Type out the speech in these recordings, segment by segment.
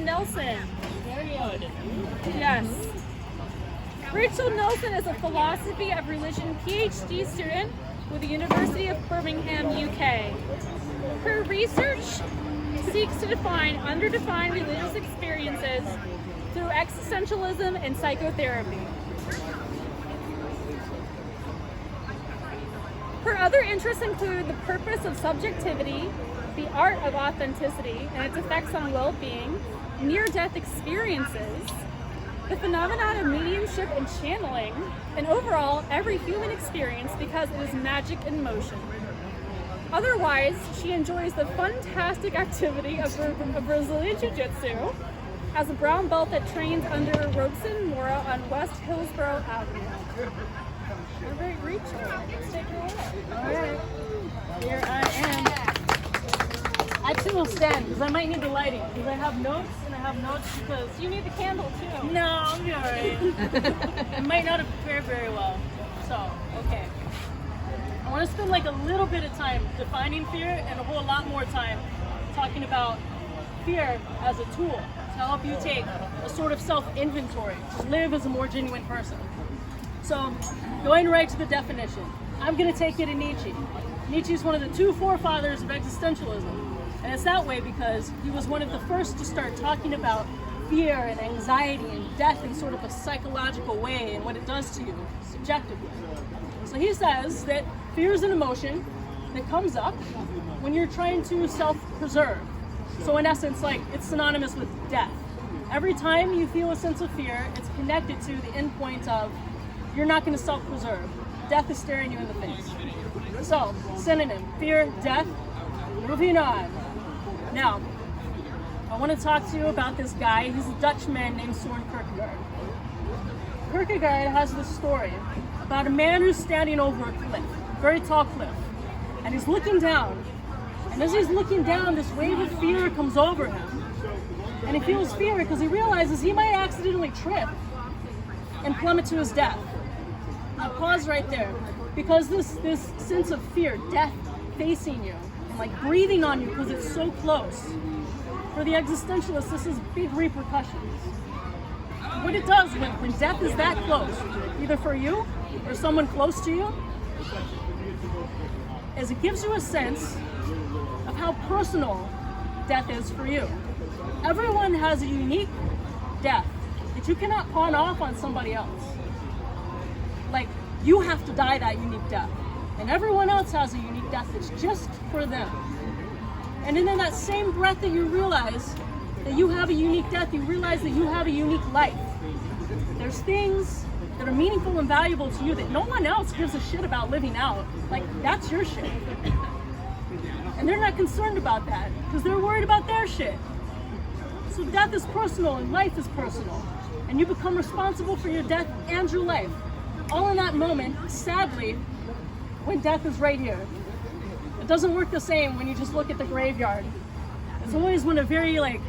Nelson. Very good. Yes. Rachel Nelson is a philosophy of religion PhD student with the University of Birmingham, UK. Her research seeks to define underdefined religious experiences through existentialism and psychotherapy. Her other interests include the purpose of subjectivity, the art of authenticity and its effects on well-being, near-death experiences, the phenomenon of mediumship and channeling, and overall every human experience because it is magic in motion. Otherwise, she enjoys the fantastic activity of Brazilian Jiu-Jitsu as a brown belt that trains under Robson Mora on West Hillsborough Avenue. All right, Rachel, let's take it away. All right. Here I am. I too will stand because I might need the lighting because I have notes and I have notes because You need the candle too. no, I'll be all right. I might not have prepared very well. So, okay. I want to spend like a little bit of time defining fear and a whole lot more time talking about fear as a tool to help you take a sort of self-inventory to live as a more genuine person. So, going right to the definition, I'm going to take you to Nietzsche. Nietzsche is one of the two forefathers of existentialism. And it's that way because he was one of the first to start talking about fear and anxiety and death in sort of a psychological way and what it does to you subjectively. So he says that fear is an emotion that comes up when you're trying to self-preserve. So in essence, like it's synonymous with death. Every time you feel a sense of fear, it's connected to the end point of you're not going to self-preserve. Death is staring you in the face. So, synonym, fear, death. Moving on. Now, I want to talk to you about this guy. He's a Dutchman named Soren Kierkegaard. Kierkegaard has this story about a man who's standing over a cliff, a very tall cliff, and he's looking down. And as he's looking down, this wave of fear comes over him. And he feels fear because he realizes he might accidentally trip and plummet to his death. Now pause right there, because this sense of fear, death facing you, and like breathing on you because it's so close. For the existentialists, this is big repercussions. What it does when death is that close, either for you or someone close to you, is it gives you a sense of how personal death is for you. Everyone has a unique death that you cannot pawn off on somebody else. Like, you have to die that unique death. And everyone else has a unique death that's just for them. And then in that same breath that you realize that you have a unique death, you realize that you have a unique life. There's things that are meaningful and valuable to you that no one else gives a shit about living out. Like, that's your shit. And they're not concerned about that because they're worried about their shit. So death is personal and life is personal. And you become responsible for your death and your life. All in that moment, sadly, when death is right here. It doesn't work the same when you just look at the graveyard. It's always when a very like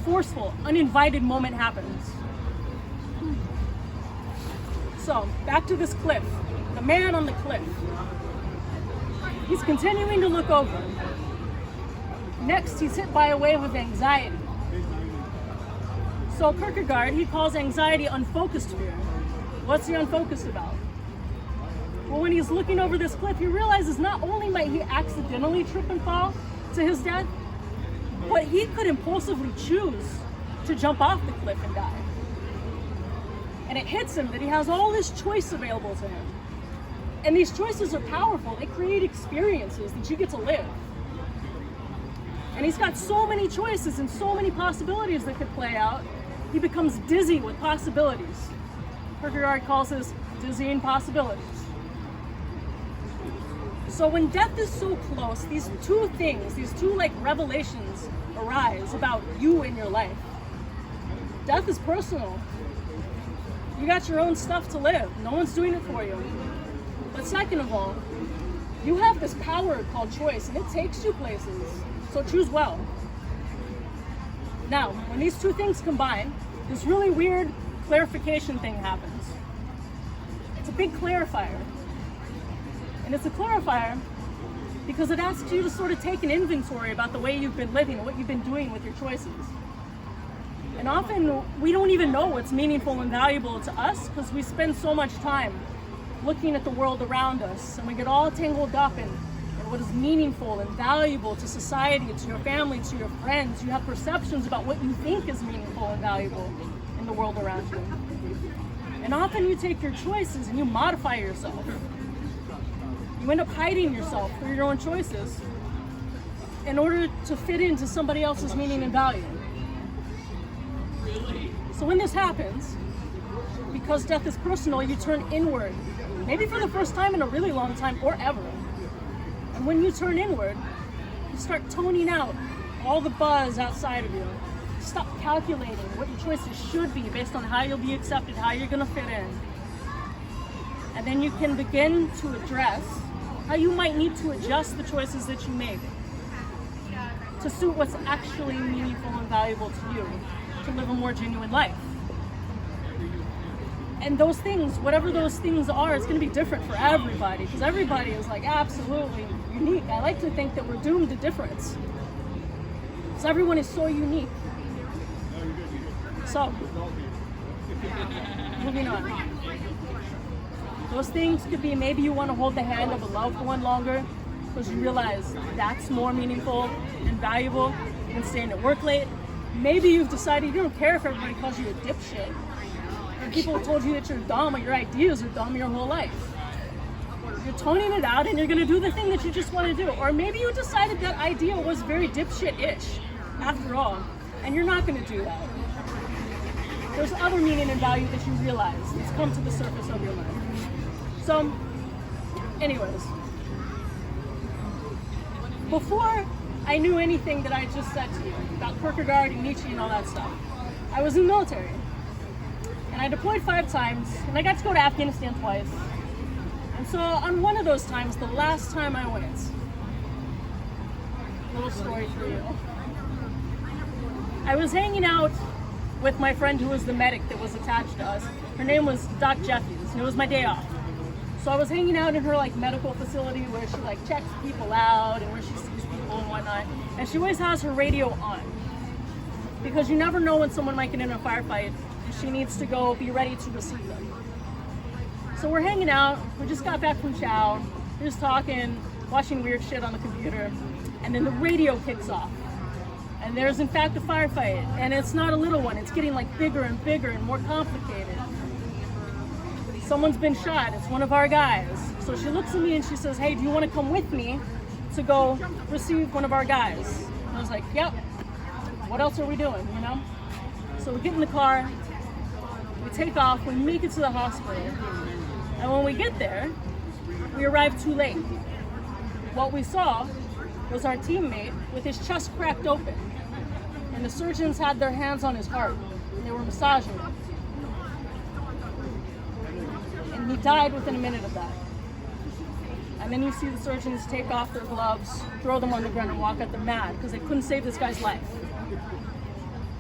forceful, uninvited moment happens. So, back to this cliff. The man on the cliff. He's continuing to look over. Next, he's hit by a wave of anxiety. So Kierkegaard, he calls anxiety unfocused fear. What's he unfocused about? Well, when he's looking over this cliff, he realizes not only might he accidentally trip and fall to his death, but he could impulsively choose to jump off the cliff and die. And it hits him that he has all this choice available to him. And these choices are powerful. They create experiences that you get to live. And he's got so many choices and so many possibilities that could play out, he becomes dizzy with possibilities. Kierkegaard calls this dizzying possibilities. So when death is so close, these two things, these two like revelations arise about you and your life. Death is personal. You got your own stuff to live. No one's doing it for you. But second of all, you have this power called choice, and it takes you places. So choose well. Now, when these two things combine, this really weird clarification thing happens. It's a big clarifier. And it's a clarifier because it asks you to sort of take an inventory about the way you've been living and what you've been doing with your choices. And often we don't even know what's meaningful and valuable to us because we spend so much time looking at the world around us, and we get all tangled up in what is meaningful and valuable to society, to your family, to your friends. You have perceptions about what you think is meaningful and valuable in the world around you. And often you take your choices and you modify yourself. You end up hiding yourself through your own choices in order to fit into somebody else's meaning and value. So when this happens, because death is personal, you turn inward, maybe for the first time in a really long time or ever. And when you turn inward, you start toning out all the buzz outside of you. Stop calculating what your choices should be based on how you'll be accepted, how you're gonna fit in. And then you can begin to address how you might need to adjust the choices that you make to suit what's actually meaningful and valuable to you, to live a more genuine life. And those things, whatever those things are, it's going to be different for everybody, because everybody is like absolutely unique. I like to think that we're doomed to difference, because everyone is so unique. So, moving on. Those things could be maybe you want to hold the hand of a loved one longer because you realize that's more meaningful and valuable than staying at work late. Maybe you've decided you don't care if everybody calls you a dipshit. And people have told you that you're dumb or your ideas are dumb your whole life. You're toning it out and you're going to do the thing that you just want to do. Or maybe you decided that idea was very dipshit-ish after all, and you're not going to do that. There's other meaning and value that you realize that's come to the surface of your mind. So, anyways, before I knew anything that I just said to you about Kierkegaard and Nietzsche and all that stuff, I was in the military. And I deployed 5 times, and I got to go to Afghanistan twice. And so on one of those times, the last time I went, little story for you. I was hanging out with my friend who was the medic that was attached to us. Her name was Doc Jeffries, and it was my day off. So I was hanging out in her like medical facility where she like checks people out and where she sees people and whatnot. And she always has her radio on, because you never know when someone might get in a firefight and she needs to go be ready to receive them. So we're hanging out, we just got back from chow, we're just talking, watching weird shit on the computer, and then the radio kicks off. And there's in fact a firefight, and it's not a little one, it's getting like bigger and bigger and more complicated. Someone's been shot, it's one of our guys. So she looks at me and she says, hey, do you want to come with me to go receive one of our guys? And I was like, yep, what else are we doing, you know? So we get in the car, we take off, we make it to the hospital. And when we get there, we arrive too late. What we saw was our teammate with his chest cracked open. And the surgeons had their hands on his heart and they were massaging it. And he died within a minute of that. And then you see the surgeons take off their gloves, throw them on the ground and walk out the mat because they couldn't save this guy's life.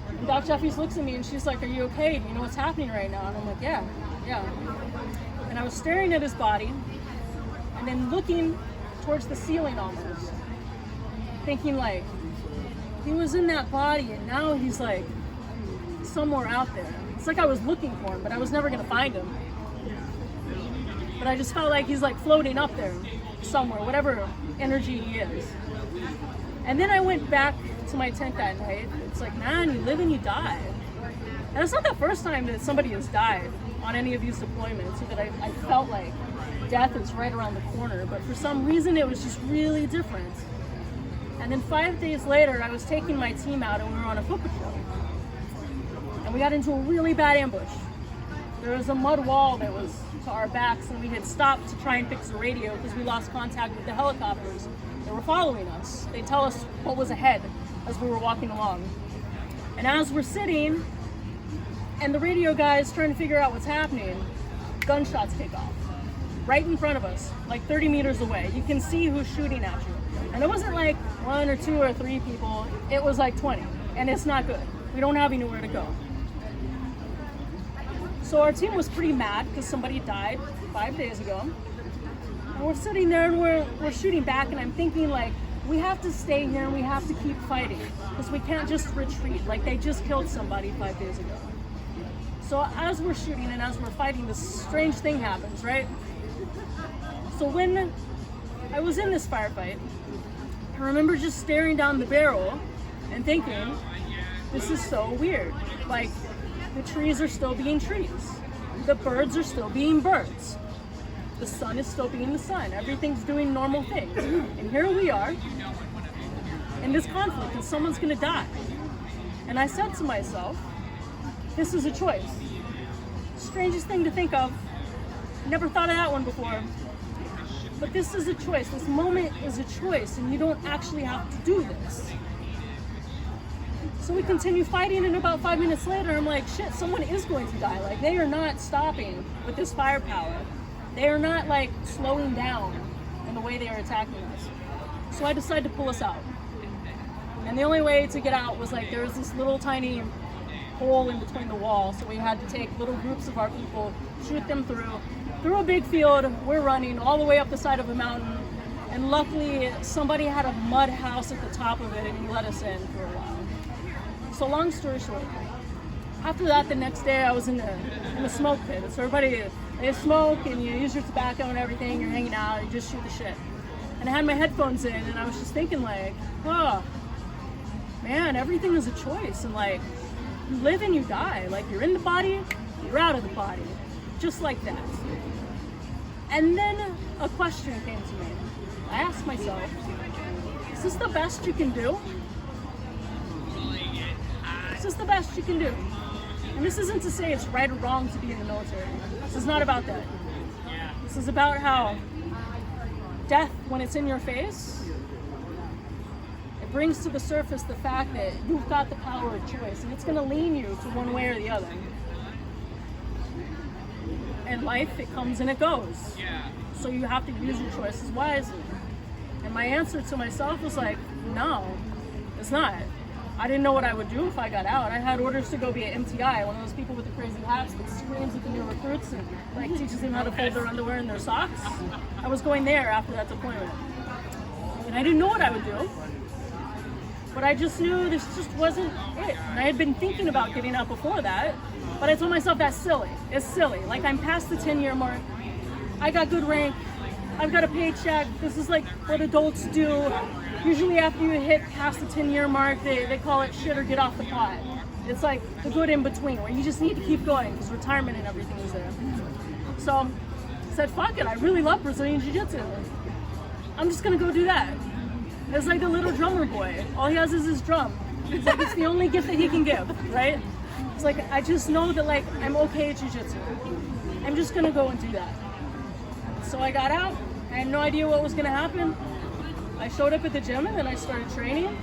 And Doc Jeffries looks at me and she's like, are you okay? Do you know what's happening right now? And I'm like, yeah. And I was staring at his body and then looking towards the ceiling almost, thinking like, he was in that body and now he's like somewhere out there. It's like I was looking for him, but I was never gonna find him. But I just felt like he's like floating up there somewhere, whatever energy he is. And then I went back to my tent that night. It's like, man, you live and you die. And it's not the first time that somebody has died on any of these deployments, so that I felt like death is right around the corner. But for some reason, it was just really different. And then 5 days later, I was taking my team out and we were on a foot patrol. And we got into a really bad ambush. There was a mud wall that was to our backs and we had stopped to try and fix the radio because we lost contact with the helicopters that were following us. They tell us what was ahead as we were walking along. And as we're sitting and the radio guy is trying to figure out what's happening, gunshots take off right in front of us, like 30 meters away. You can see who's shooting at you. And it wasn't like 1 or 2 or 3 people, it was like 20. And it's not good. We don't have anywhere to go. So our team was pretty mad because somebody died 5 days ago. And we're sitting there and we're shooting back and I'm thinking like, we have to stay here and we have to keep fighting because we can't just retreat. Like they just killed somebody 5 days ago. So as we're shooting and as we're fighting, this strange thing happens, right? So when I was in this firefight, I remember just staring down the barrel and thinking, this is so weird. Like, the trees are still being trees. The birds are still being birds. The sun is still being the sun. Everything's doing normal things. And here we are in this conflict and someone's gonna die. And I said to myself, this is a choice. Strangest thing to think of. Never thought of that one before. But this is a choice. This moment is a choice, and you don't actually have to do this. So we continue fighting, and about 5 minutes later, I'm like, shit, someone is going to die. Like, they are not stopping with this firepower. They are not, like, slowing down in the way they are attacking us. So I decided to pull us out. And the only way to get out was, like, there was this little tiny hole in between the walls, so we had to take little groups of our people, shoot them through a big field. We're running all the way up the side of a mountain, and luckily somebody had a mud house at the top of it and he let us in for a while. So long story short, after that, the next day I was in the smoke pit. So everybody, they smoke and you use your tobacco and everything, you're hanging out, you just shoot the shit. And I had my headphones in and I was just thinking like, oh man, everything is a choice, and like, you live and you die. Like, you're in the body, you're out of the body. Just like that. And then a question came to me. I asked myself, is this the best you can do? Is this the best you can do? And this isn't to say it's right or wrong to be in the military. This is not about that. This is about how death, when it's in your face, it brings to the surface the fact that you've got the power of choice, and it's going to lean you to one way or the other. And life, it comes and it goes. So you have to use your choices wisely. And my answer to myself was like, no, it's not. I didn't know what I would do if I got out. I had orders to go be an MTI, one of those people with the crazy hats that screams at the new recruits and like teaches them how to fold their underwear and their socks. I was going there after that deployment. And I didn't know what I would do. But I just knew this just wasn't it. And I had been thinking about getting out before that, but I told myself that's silly. It's silly. Like, I'm past the 10-year mark. I got good rank. I've got a paycheck. This is like what adults do. Usually after you hit past the 10-year mark, they call it shit or get off the pot. It's like the good in between where you just need to keep going because retirement and everything is there. So I said, fuck it. I really love Brazilian Jiu-Jitsu. I'm just going to go do that. It's like the little drummer boy. All he has is his drum. It's like it's the only gift that he can give, right? It's like, I just know that like I'm okay at jiu-jitsu. I'm just gonna go and do that. So I got out. I had no idea what was gonna happen. I showed up at the gym and then I started training.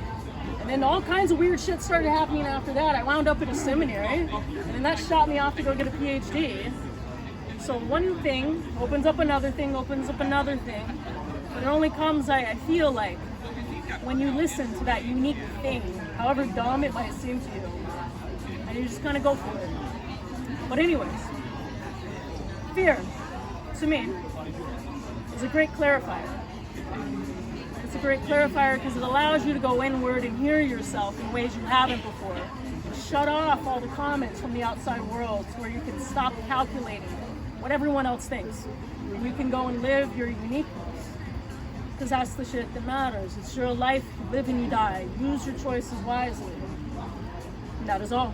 And then all kinds of weird shit started happening after that. I wound up at a seminary, and then that shot me off to go get a PhD. So one thing opens up another thing, opens up another thing. But it only comes, I feel like, when you listen to that unique thing, however dumb it might seem to you, and you just kind of go for it. But anyways, fear, to me, is a great clarifier. It's a great clarifier because it allows you to go inward and hear yourself in ways you haven't before. Shut off all the comments from the outside world to where you can stop calculating what everyone else thinks. You can go and live your uniqueness. Because that's the shit that matters. It's your life, you live and you die. Use your choices wisely. And that is all.